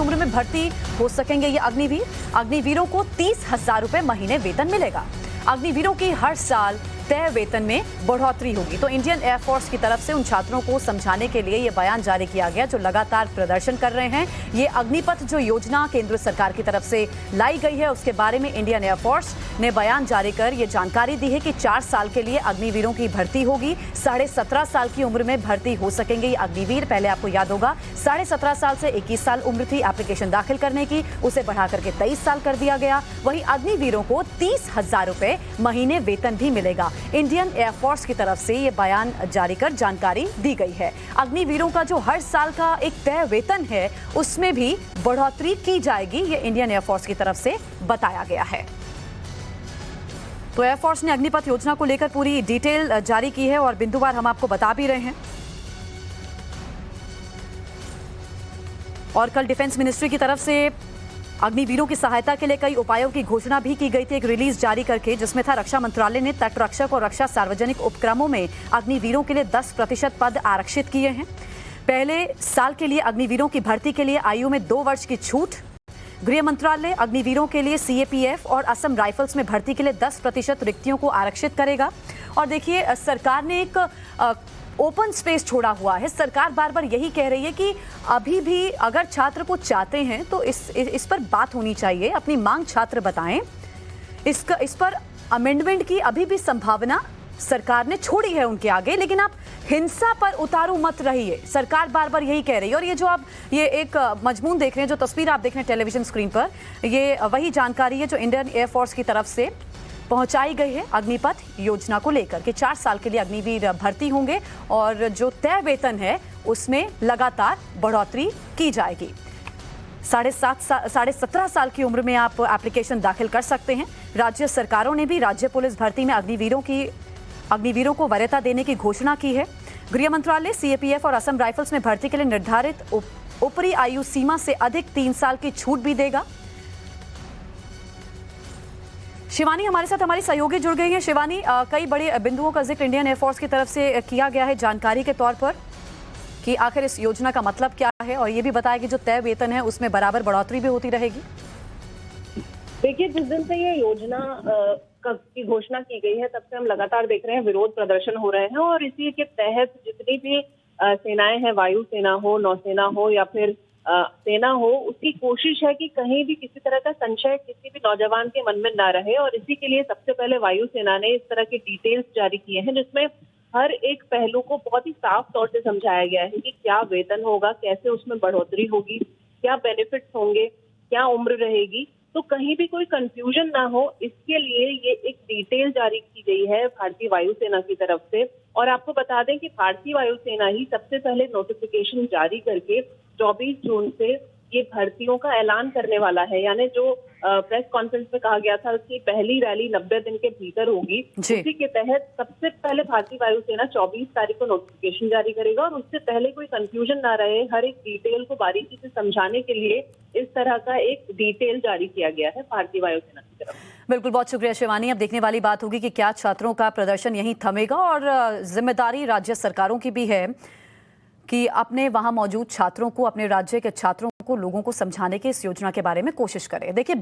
उम्र में भर्ती हो सकेंगे ये अग्निवीर। अग्निवीरों को 30,000 रुपए महीने वेतन मिलेगा। अग्निवीरों की हर साल तय वेतन में बढ़ोतरी होगी। तो इंडियन एयरफोर्स की तरफ से उन छात्रों को समझाने के लिए ये बयान जारी किया गया जो लगातार प्रदर्शन कर रहे हैं। ये अग्निपथ जो योजना केंद्र सरकार की तरफ से लाई गई है उसके बारे में इंडियन एयरफोर्स ने बयान जारी कर ये जानकारी दी है कि 4 साल के लिए अग्निवीरों की भर्ती होगी। 17.5 साल की उम्र में भर्ती हो सकेंगे ये अग्निवीर। पहले आपको याद होगा 17.5 साल से 21 साल उम्र थी एप्लीकेशन दाखिल करने की, उसे बढ़ा करके 23 साल कर दिया गया। वहीं अग्निवीरों को 30,000 रुपए महीने वेतन भी मिलेगा। इंडियन एयरफोर्स की तरफ से यह बयान जारी कर जानकारी दी गई है। अग्निवीरों का जो हर साल का एक तय वेतन है उसमें भी बढ़ोतरी की जाएगी, ये इंडियन एयरफोर्स की तरफ से बताया गया है। तो एयरफोर्स ने अग्निपथ योजना को लेकर पूरी डिटेल जारी की है और बिंदुवार हम आपको बता भी रहे हैं। और कल डिफेंस मिनिस्ट्री की तरफ से अग्निवीरों की सहायता के लिए कई उपायों की घोषणा भी की गई थी, एक रिलीज जारी करके, जिसमें था रक्षा मंत्रालय ने तटरक्षक और रक्षा सार्वजनिक उपक्रमों में अग्निवीरों के लिए 10% पद आरक्षित किए हैं। पहले साल के लिए अग्निवीरों की भर्ती के लिए आयु में 2 वर्ष की छूट। गृह मंत्रालय अग्निवीरों के लिए सीएपीएफ और असम राइफल्स में भर्ती के लिए 10% रिक्तियों को आरक्षित करेगा। और देखिए सरकार ने एक ओपन स्पेस छोड़ा हुआ है। सरकार बार बार यही कह रही है कि अभी भी अगर छात्र को चाहते हैं तो इस पर बात होनी चाहिए, अपनी मांग छात्र बताएं। इस पर अमेंडमेंट की अभी भी संभावना सरकार ने छोड़ी है उनके आगे, लेकिन आप हिंसा पर उतारू मत रहिए, सरकार बार बार यही कह रही है। और ये जो आप ये एक मजमून देख रहे हैं, जो तस्वीर आप देख रहे हैं टेलीविजन स्क्रीन पर, ये वही जानकारी है जो इंडियन एयरफोर्स की तरफ से पहुंचाई गई है अग्निपथ योजना को लेकर कि 4 साल के लिए अग्निवीर भर्ती होंगे और जो तय वेतन है उसमें लगातार बढ़ोतरी की जाएगी। 17.5 साल की उम्र में आप एप्लीकेशन दाखिल कर सकते हैं। राज्य सरकारों ने भी राज्य पुलिस भर्ती में अग्निवीरों को वरीयता देने की घोषणा की है। गृह मंत्रालय सीएपीएफ और असम राइफल्स में भर्ती के लिए निर्धारित ऊपरी आयु सीमा से अधिक 3 साल की छूट भी देगा। शिवानी हमारे साथ हमारी सहयोगी जुड़ गई हैं। शिवानी, कई बड़े बिंदुओं का जिक्र इंडियन एयरफोर्स की तरफ से किया गया है जानकारी के तौर पर कि आखिर इस योजना का मतलब क्या है, और ये भी बताया कि जो तय वेतन है उसमें बराबर बढ़ोतरी भी होती रहेगी। देखिए, जिस दिन से ये योजना की घोषणा की गई है तब से हम लगातार देख रहे हैं विरोध प्रदर्शन हो रहे हैं और इसी के तहत जितनी भी सेनाएं हैं, वायुसेना हो, नौसेना हो या फिर सेना हो, उसकी कोशिश है कि कहीं भी किसी तरह का संशय किसी भी नौजवान के मन में ना रहे। और इसी के लिए सबसे पहले वायुसेना ने इस तरह के डिटेल्स जारी किए हैं जिसमें हर एक पहलू को बहुत ही साफ तौर से समझाया गया है कि क्या वेतन होगा, कैसे उसमें बढ़ोतरी होगी, क्या बेनिफिट्स होंगे, क्या उम्र रहेगी, तो कहीं भी कोई कंफ्यूजन ना हो, इसके लिए ये एक डिटेल जारी की गई है भारतीय वायुसेना की तरफ से। और आपको बता दें कि भारतीय वायुसेना ही सबसे पहले नोटिफिकेशन जारी करके 24 जून से ये भर्तियों का ऐलान करने वाला है। यानी जो प्रेस कॉन्फ्रेंस में कहा गया था कि पहली रैली 90 दिन के भीतर होगी, उसी के तहत सबसे पहले भारतीय वायुसेना 24 तारीख को नोटिफिकेशन जारी करेगा और उससे पहले कोई कंफ्यूजन ना रहे, हर एक डिटेल को बारीकी से समझाने के लिए इस तरह का एक डिटेल जारी किया गया है भारतीय वायुसेना की तरफ। बिल्कुल, बहुत शुक्रिया शिवानी। अब देखने वाली बात होगी कि क्या छात्रों का प्रदर्शन यहीं थमेगा, और जिम्मेदारी राज्य सरकारों की भी है कि अपने वहां मौजूद छात्रों को, अपने राज्य के छात्रों को, लोगों को समझाने की इस योजना के बारे में कोशिश करें। देखिए